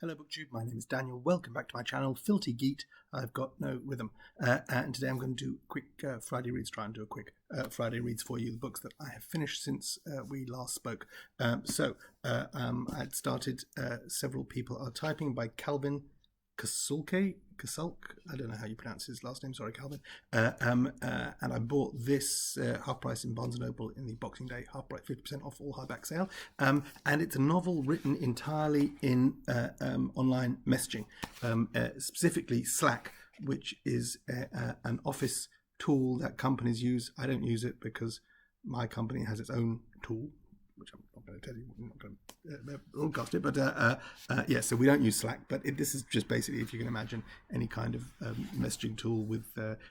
Hello BookTube, my name is Daniel. Welcome back to my channel, Filthy Geet. I've got no rhythm. And today I'm going to do quick Friday reads, try and do a quick Friday reads for you, the books that I have finished since we last spoke. I'd started Several People Are Typing by Calvin Kasulke, I don't know how you pronounce his last name, sorry Calvin. And I bought this half price in Barnes & Noble in the Boxing Day half price 50% off all hardback sale. And it's a novel written entirely in online messaging, specifically Slack, which is an office tool that companies use. I don't use it because my company has its own tool, which I'm not going to tell you, I'm not going to broadcast it, but yeah, so we don't use Slack, but this is just basically, if you can imagine, any kind of messaging tool with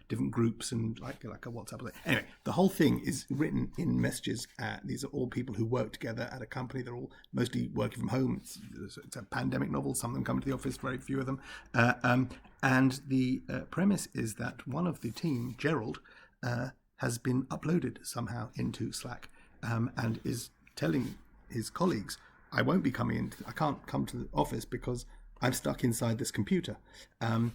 different groups and like a WhatsApp. Anyway, the whole thing is written in messages. These are all people who work together at a company. They're all mostly working from home. It's a pandemic novel. Some of them come to the office, very few of them. And the premise is that one of the team, Gerald, has been uploaded somehow into Slack and is telling his colleagues, I won't be coming in, I can't come to the office because I'm stuck inside this computer. And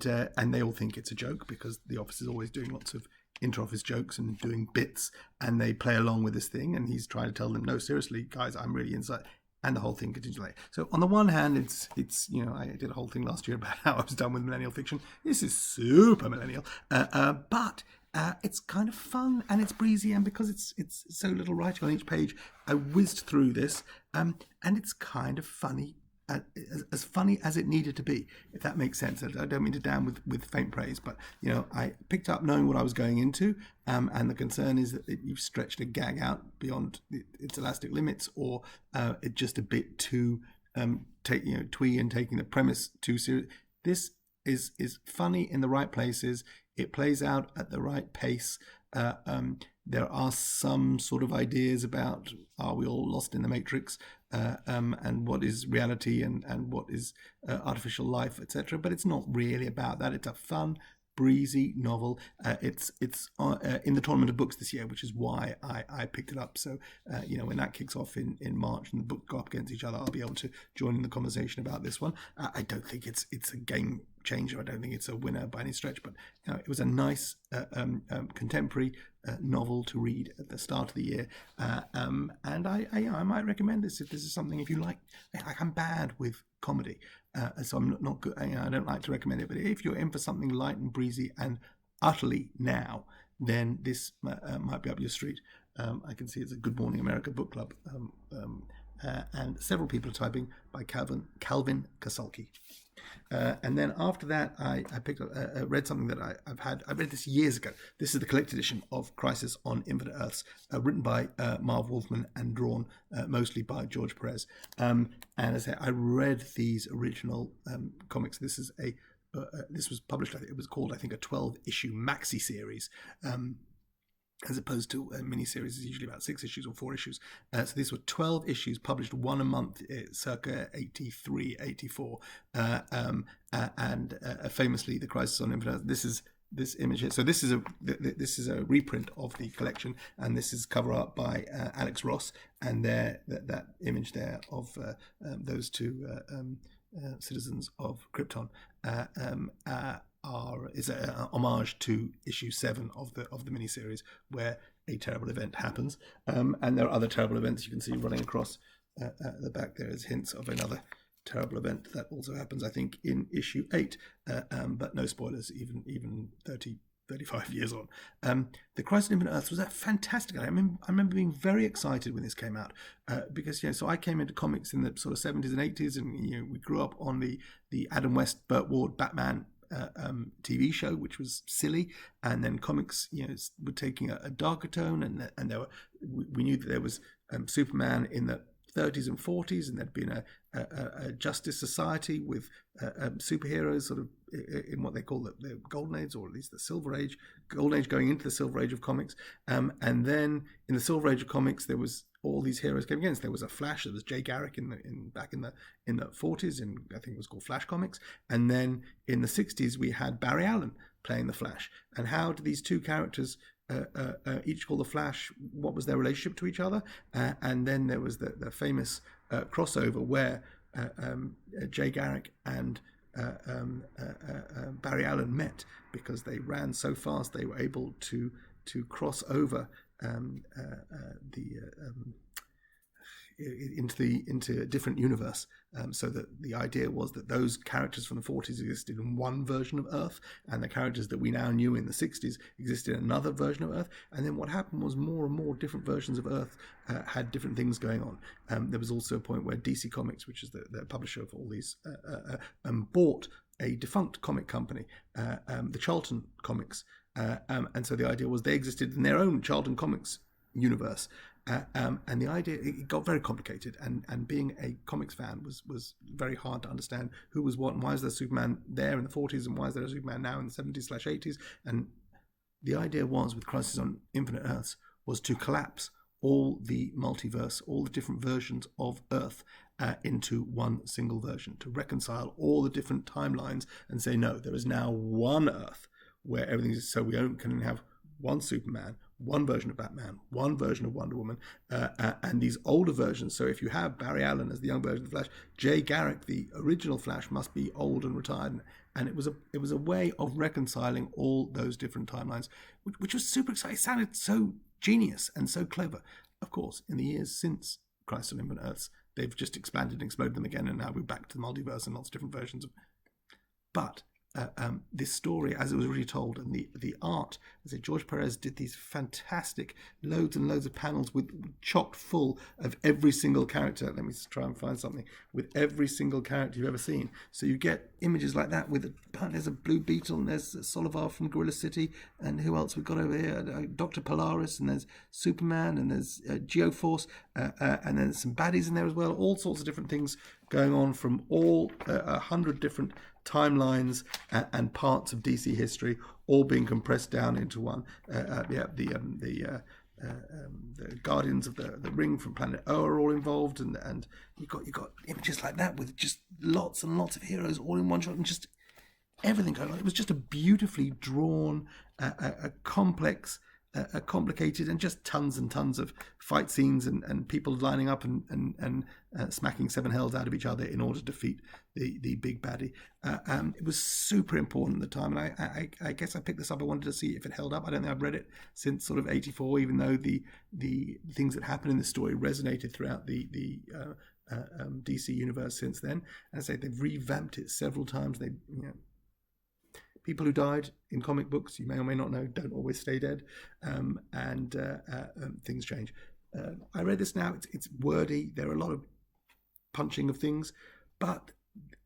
they all think it's a joke because the office is always doing lots of inter-office jokes and doing bits, and they play along with this thing, and he's trying to tell them, no, seriously, guys, I'm really inside. And the whole thing continues later. So on the one hand, it's I did a whole thing last year about how I was done with millennial fiction. This is super millennial, but it's kind of fun and it's breezy, and because it's so little writing on each page, I whizzed through this, and it's kind of funny, as funny as it needed to be, if that makes sense. I don't mean to damn with faint praise, but I picked up knowing what I was going into, and the concern is that you've stretched a gag out beyond its elastic limits, or it's just a bit too twee and taking the premise too serious. This is funny in the right places. It plays out at the right pace. There are some sort of ideas about, are we all lost in the Matrix, and what is reality and what is artificial life, etc. But it's not really about that. It's a fun, breezy novel. It's in the tournament of books this year, which is why I picked it up. So when that kicks off in March and the books go up against each other, I'll be able to join in the conversation about this one. I don't think it's a game changer. I don't think it's a winner by any stretch, but it was a nice contemporary novel to read at the start of the year, and I might recommend this if this is something, if you like. I'm bad with comedy, so I'm not good. I don't like to recommend it, but if you're in for something light and breezy and utterly now, then this might be up your street. I can see it's a Good Morning America book club, and Several People Are Typing by Calvin Kasulke. And then after that, I picked up, read something that I read this years ago. This is the collected edition of Crisis on Infinite Earths, written by Marv Wolfman and drawn mostly by George Perez. And as I say, I read these original comics. This is this was published, it was called, I think, a 12-issue maxi series. As opposed to a miniseries is usually about 6 issues or 4 issues. So these were 12 issues published one a month, circa 83, 84. And famously, The Crisis on Infinite Earths, this image here. So this is a reprint of the collection, and this is cover art by Alex Ross, and that image there of those two citizens of Krypton is an homage to issue 7 of the miniseries, where a terrible event happens, and there are other terrible events you can see running across the back there as hints of another terrible event that also happens, I think, in issue 8, but no spoilers, even 35 years on. The Crisis on Infinite Earths was fantastic. I remember being very excited when this came out, because so I came into comics in the sort of 70s and 80s, and we grew up on the Adam West, Burt Ward, Batman TV show, which was silly, and then comics were taking a darker tone, and we knew that there was Superman in the 30s and 40s, and there'd been a Justice Society with superheroes sort of in what they call the Golden Age, or at least the Silver Age, Golden Age going into the Silver Age of comics, and then in the Silver Age of comics there was all these heroes came against. There was a Flash, there was Jay Garrick back in the 40s, and I think it was called Flash Comics, and then in the 60s we had Barry Allen playing the Flash. And how do these two characters each called the Flash, what was their relationship to each other? And then there was the famous crossover where Jay Garrick and Barry Allen met, because they ran so fast they were able to cross over into a different universe, so that the idea was that those characters from the 40s existed in one version of Earth, and the characters that we now knew in the 60s existed in another version of Earth. And then what happened was more and more different versions of Earth had different things going on. There was also a point where DC Comics, which is the publisher of all these, bought a defunct comic company, the Charlton Comics, and so the idea was they existed in their own Charlton Comics universe. And the idea, it got very complicated, and being a comics fan was very hard to understand who was what, and why is there Superman there in the 40s and why is there a Superman now in the 70s/80s. And the idea was, with Crisis on Infinite Earths, was to collapse all the multiverse, all the different versions of Earth into one single version, to reconcile all the different timelines and say, no, there is now one Earth where everything is, so we can have one Superman, one version of Batman, one version of Wonder Woman, and these older versions. So if you have Barry Allen as the young version of the Flash, Jay Garrick, the original Flash, must be old and retired. And it was a way of reconciling all those different timelines, which was super exciting. It sounded so genius and so clever. Of course, in the years since Crisis on Infinite Earths, they've just expanded and exploded them again, and now we're back to the multiverse and lots of different versions of. But this story, as it was really told, and the art, as George Perez did these fantastic loads and loads of panels with chock full of every single character. Let me try and find something with every single character you've ever seen. So you get images like that with there's a Blue Beetle, and there's Solivar from Gorilla City, and who else we've got over here? Dr. Polaris, and there's Superman, and there's Geoforce, and then there's some baddies in there as well. All sorts of different things going on from all 100 different timelines and parts of DC history, all being compressed down into one. The Guardians of the Ring from Planet O are all involved, and you got images like that with just lots and lots of heroes all in one shot, and just everything going on. It was just a beautifully drawn, a complex, complicated, and just tons and tons of fight scenes and people lining up and smacking seven hells out of each other in order to defeat the big baddie. It was super important at the time, and I guess I picked this up. I wanted to see if it held up. I don't think I've read it since sort of '84, even though the things that happened in the story resonated throughout the DC universe since then. And I say they've revamped it several times. People who died in comic books, you may or may not know, don't always stay dead, and things change. I read this now. It's wordy. There are a lot of punching of things, but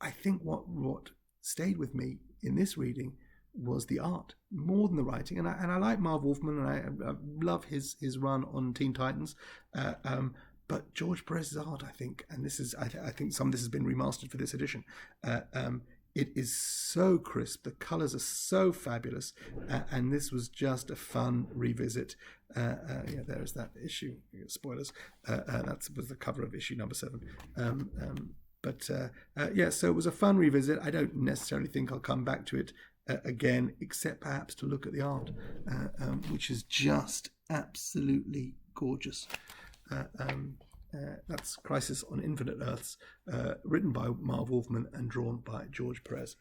I think what stayed with me in this reading was the art more than the writing. And I like Marv Wolfman, and I love his run on Teen Titans. But George Perez's art, I think, and this is, I think some of this has been remastered for this edition. It is so crisp. The colours are so fabulous, and this was just a fun revisit. There's that issue. Spoilers. That was the cover of issue number 7. So it was a fun revisit. I don't necessarily think I'll come back to it again, except perhaps to look at the art, which is just absolutely gorgeous. That's Crisis on Infinite Earths, written by Marv Wolfman and drawn by George Perez.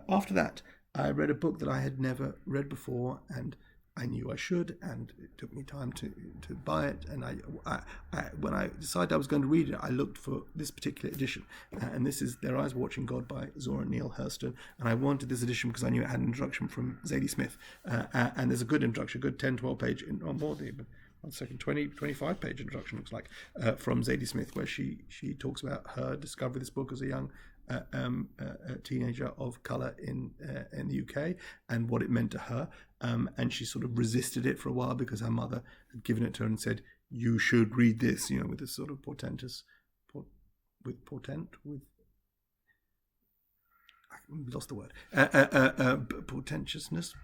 After that, I read a book that I had never read before, and I knew I should, and it took me time to buy it. And when I decided I was going to read it, I looked for this particular edition, and this is Their Eyes Were Watching God by Zora and Neale Hurston. And I wanted this edition because I knew it had an introduction from Zadie Smith, and there's a good introduction, good 10-12 page, on more than 25 page introduction, looks like, from Zadie Smith, where she talks about her discovery of this book as a young teenager of colour in the UK, and what it meant to her, and she sort of resisted it for a while because her mother had given it to her and said, you should read this, with this sort of I lost the word, portentousness,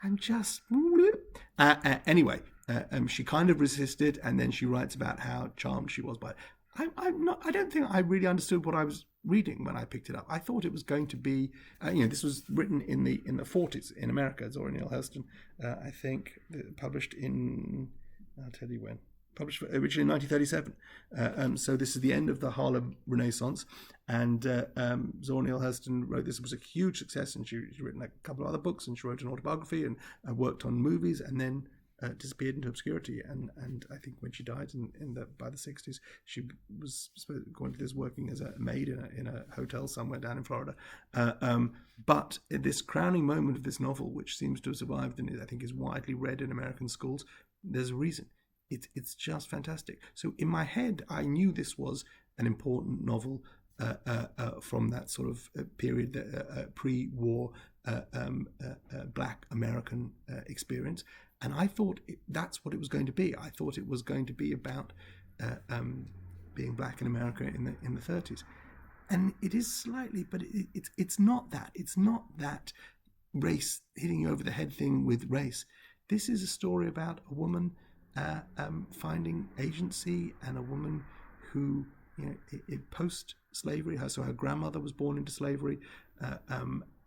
I'm just anyway. She kind of resisted, and then she writes about how charmed she was by it. I don't think I really understood what I was reading when I picked it up. I thought it was going to be, this was written in the 40s in America. Zora Neale Hurston, I think, published in, I'll tell you when. published originally in 1937. So this is the end of the Harlem Renaissance. And Zora Neale Hurston wrote this. It was a huge success, and she's written a couple of other books, and she wrote an autobiography and worked on movies, and then disappeared into obscurity. And I think when she died by the 60s, she was going to this working as a maid in a hotel somewhere down in Florida. But this crowning moment of this novel, which seems to have survived and I think is widely read in American schools, there's a reason. It's just fantastic. So in my head, I knew this was an important novel from that sort of period, pre-war Black American experience. And I thought that's what it was going to be. I thought it was going to be about being Black in America in the 30s. And it is slightly, but it's not that. It's not that race hitting you over the head thing with race. This is a story about a woman finding agency, and a woman who, post-slavery, so her grandmother was born into slavery,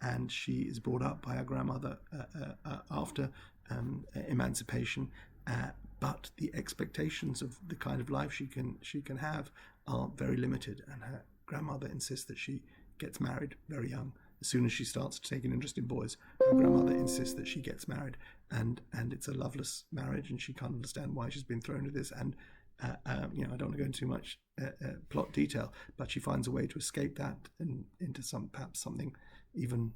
and she is brought up by her grandmother after emancipation, but the expectations of the kind of life she can have are very limited, and her grandmother insists that she gets married very young. As soon as she starts to take an interest in boys, her grandmother insists that she gets married, and it's a loveless marriage, and she can't understand why she's been thrown into this. And I don't want to go into too much plot detail, but she finds a way to escape that and into perhaps something even,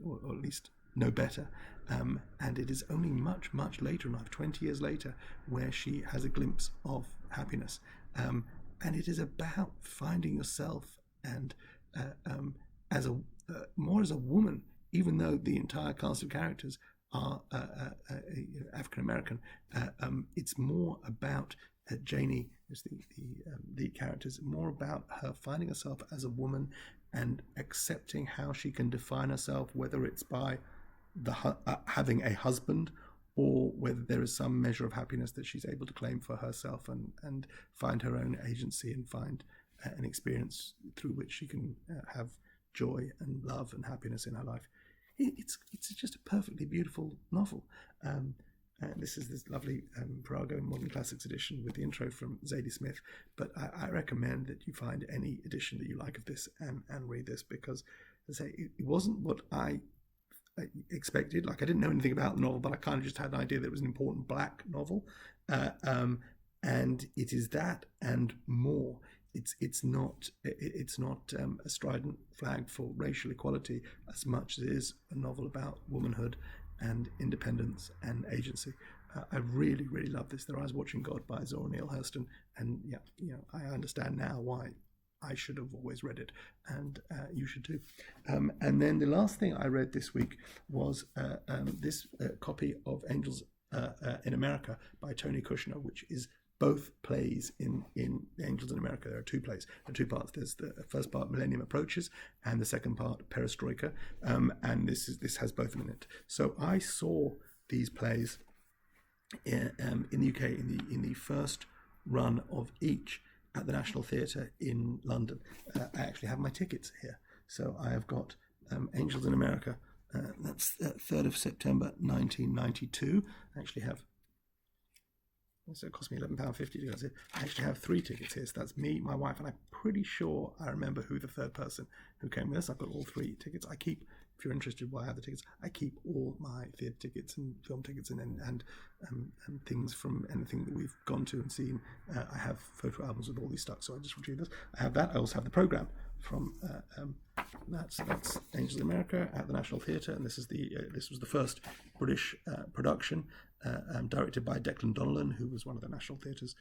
or at least no better. And it is only much, much later in life, 20 years later, where she has a glimpse of happiness. And it is about finding yourself, and more as a woman, even though the entire cast of characters are African American. It's more about Janie, who's the characters, more about her finding herself as a woman and accepting how she can define herself, whether it's by having a husband, or whether there is some measure of happiness that she's able to claim for herself and find her own agency and find an experience through which she can have joy and love and happiness in her life. It's just a perfectly beautiful novel. This is this lovely Virago Modern Classics edition with the intro from Zadie Smith. But I recommend that you find any edition that you like of this and read this, because, as I say, it wasn't what I expected. Like, I didn't know anything about the novel, but I kind of just had an idea that it was an important Black novel. And it is that and more. It's not a strident flag for racial equality as much as it is a novel about womanhood and independence and agency. I really, really love this. Their Eyes Watching God by Zora Neale Hurston, and I understand now why I should have always read it, and you should too. And then the last thing I read this week was this copy of Angels in America by Tony Kushner, which is both plays in Angels in America. There are two plays, there are two parts. There's the first part, Millennium Approaches, and the second part, Perestroika. And this has both of them in it. So I saw these plays in the UK in the first run of each at the National Theatre in London. I actually have my tickets here. So I have got Angels in America. That's 3rd of September 1992. I actually have. So it cost me £11.50 to go see it. I actually have 3 tickets here. So that's me, my wife, and I'm pretty sure I remember who the third person who came with us. I've got all 3 tickets. I keep, if you're interested why I have the tickets, I keep all my theatre tickets and film tickets and things from anything that we've gone to and seen. I have photo albums with all these stuff, so I just retrieve this. I have that. I also have the programme from that's Angels in America at the National Theatre, and this was the first British production, directed by Declan Donnellan, who was one of the National Theatre's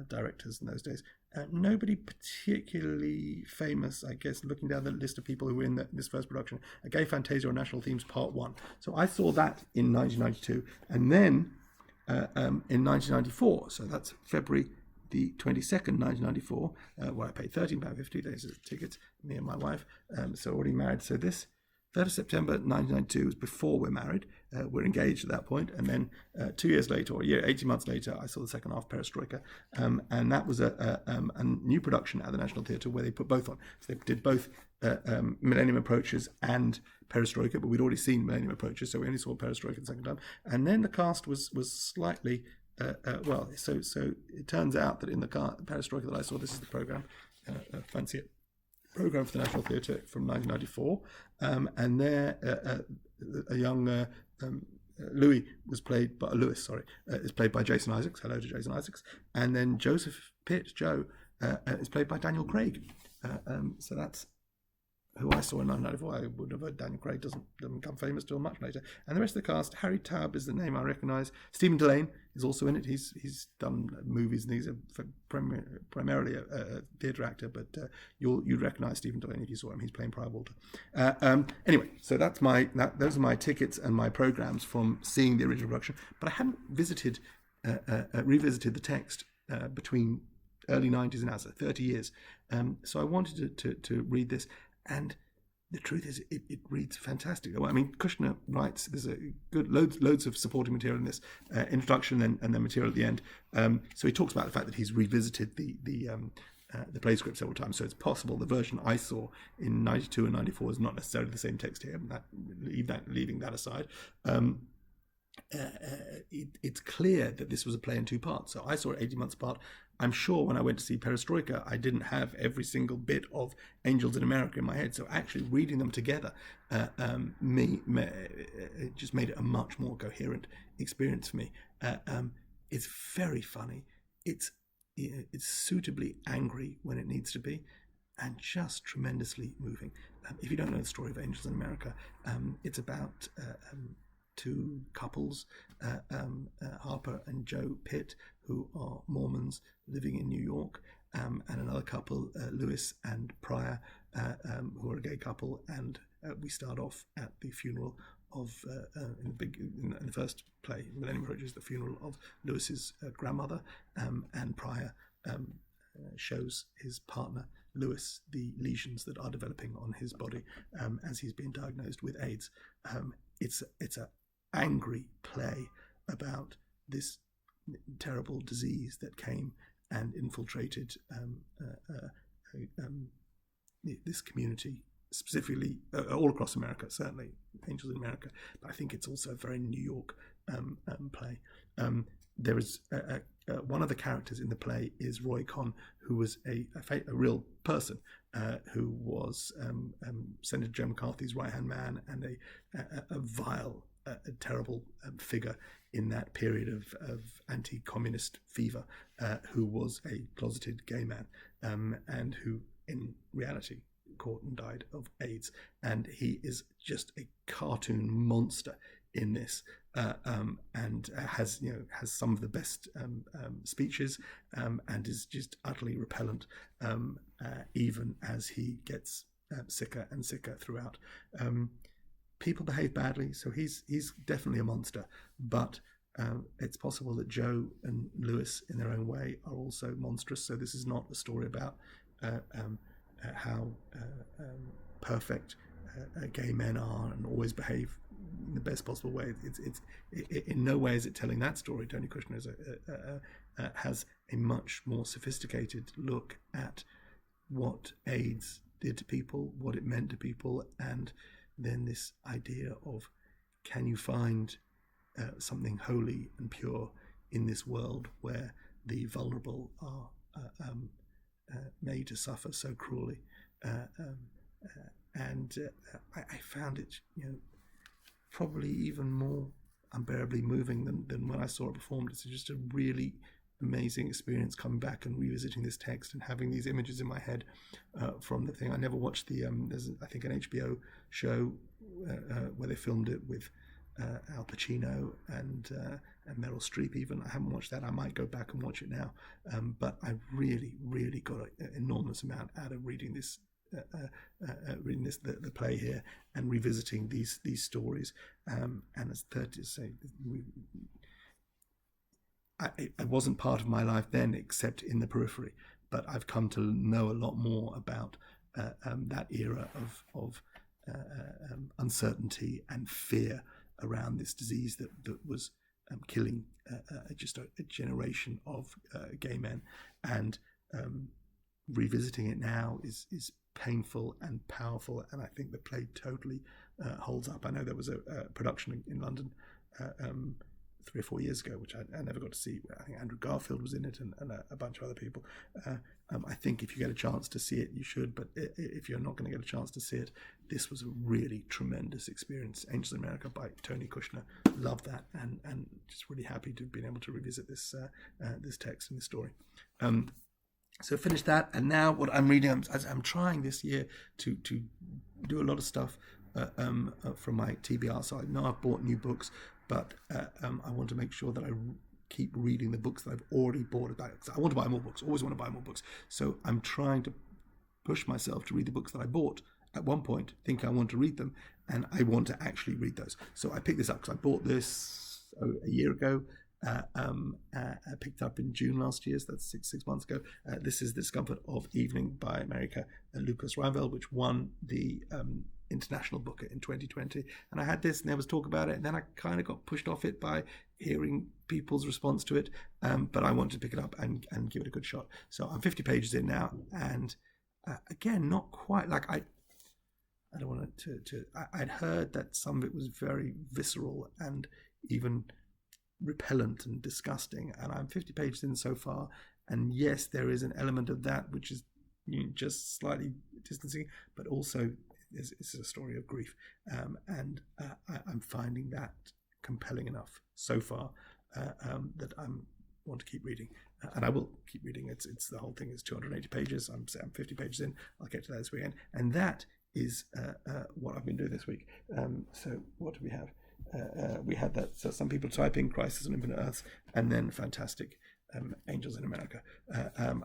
directors in those days. Nobody particularly famous, I guess, looking down the list of people who were in this first production. A Gay Fantasia on National Themes Part 1. So I saw that in 1992, and then in 1994, so that's February the 22nd, 1994, where I paid £13.50. Those are tickets, me and my wife, so already married. So this 3rd of September 1992 was before we're married. We're engaged at that point. And then 2 years later, or a year, 18 months later, I saw the second half, Perestroika. And that was a new production at the National Theatre where they put both on. So they did both Millennium Approaches and Perestroika, but we'd already seen Millennium Approaches, so we only saw Perestroika the second time. And then the cast was slightly So it turns out that in the Perestroika that I saw, this is the program, fancy it, program for the National Theatre from 1994, and there a young Louis was played by is played by Jason Isaacs. Hello to Jason Isaacs, and then Joseph Pitt, Joe, is played by Daniel Craig. So that's who I saw in 1994. I would have heard Daniel Craig doesn't become famous till much later. And the rest of the cast: Harry Tabb is the name I recognise. Stephen Delane is also in it. He's done movies and he's primarily a theatre actor, but you'd recognise Stephen Delane if you saw him. He's playing Prior Walter. Anyway, so those are my tickets and my programmes from seeing the original production. But I hadn't revisited the text between early 90s and now, so 30 years. So I wanted to read this. And the truth is, it reads fantastic. I mean, Kushner writes, there's a good loads of supporting material in this introduction and then material at the end. So he talks about the fact that he's revisited the play script several times. So it's possible the version I saw in 92 and 94 is not necessarily the same text here. Leaving that aside. It's clear that this was a play in two parts. So I saw it 18 months apart. I'm sure when I went to see Perestroika, I didn't have every single bit of Angels in America in my head. So actually reading them together it just made it a much more coherent experience for me. It's very funny. It's suitably angry when it needs to be, and just tremendously moving. If you don't know the story of Angels in America, it's about two couples, Harper and Joe Pitt, who are Mormons living in New York, and another couple, Lewis and Pryor, who are a gay couple. And we start off at the funeral of in the first play, Millennial Approach, is the funeral of Lewis's grandmother, and Pryor shows his partner Lewis the lesions that are developing on his body as he's been diagnosed with AIDS. It's an angry play about this terrible disease that came and infiltrated this community, specifically all across America, certainly Angels in America, but I think it's also a very New York play. There is one of the characters in the play is Roy Conn, who was a real person, who was Senator Joe McCarthy's right-hand man and a vile, a terrible figure in that period of anti-communist fever, who was a closeted gay man, and who in reality caught and died of AIDS. And he is just a cartoon monster in this, and has some of the best speeches, and is just utterly repellent, even as he gets sicker and sicker throughout. People behave badly, so he's definitely a monster, but it's possible that Joe and Lewis in their own way are also monstrous. So this is not a story about how perfect gay men are and always behave in the best possible way. It's in no way is it telling that story. Tony Kushner has a much more sophisticated look at what AIDS did to people, what it meant to people, and then this idea of, can you find something holy and pure in this world where the vulnerable are made to suffer so cruelly? And I found it, probably even more unbearably moving than when I saw it performed. It's just a really amazing experience coming back and revisiting this text and having these images in my head from the thing. I never watched there's I think an HBO show where they filmed it with Al Pacino and Meryl Streep even. I haven't watched that. I might go back and watch it now. But I really, really got an enormous amount out of reading this, the play here, and revisiting these stories. And as third to say, it wasn't part of my life then, except in the periphery. But I've come to know a lot more about that era of uncertainty and fear around this disease that was killing just a generation of gay men. And revisiting it now is painful and powerful, and I think the play totally holds up. I know there was a production in London 3 or 4 years ago, which I never got to see. I think Andrew Garfield was in it, and a bunch of other people. I think if you get a chance to see it, you should. But if you're not going to get a chance to see it, this was a really tremendous experience. Angels in America by Tony Kushner. Love that, and just really happy to have been able to revisit this this text and this story. So finished that, and now what I'm reading, I'm trying this year to do a lot of stuff from my TBR. So I know I've bought new books, but I want to make sure that I keep reading the books that I've already bought. I want to buy more books, always want to buy more books. So I'm trying to push myself to read the books that I bought at one point, think I want to read them, and I want to actually read those. So I picked this up because I bought this a year ago. I picked up in June last year, so that's six months ago. This is The Discomfort of Evening by America Lucas Reinveld, which won the International Booker in 2020. And I had this, and there was talk about it, and then I kind of got pushed off it by hearing people's response to it. But I wanted to pick it up and give it a good shot. So I'm 50 pages in now, and again, not quite like I don't want to. I'd heard that some of it was very visceral and even repellent and disgusting, and I'm 50 pages in so far, and yes, there is an element of that which is just slightly distancing, but also it's a story of grief, and I'm finding that compelling enough so far that I want to keep reading, and I will keep reading. It's the whole thing is 280 pages. I'm 50 pages in. I'll get to that this weekend, and that is what I've been doing this week. So what do we have? We had that. So some people typing Crisis on Infinite Earths, and then fantastic Angels in America.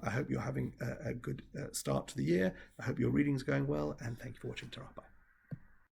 I hope you're having a good start to the year. I hope your reading's going well, and thank you for watching. Ta-ra, bye.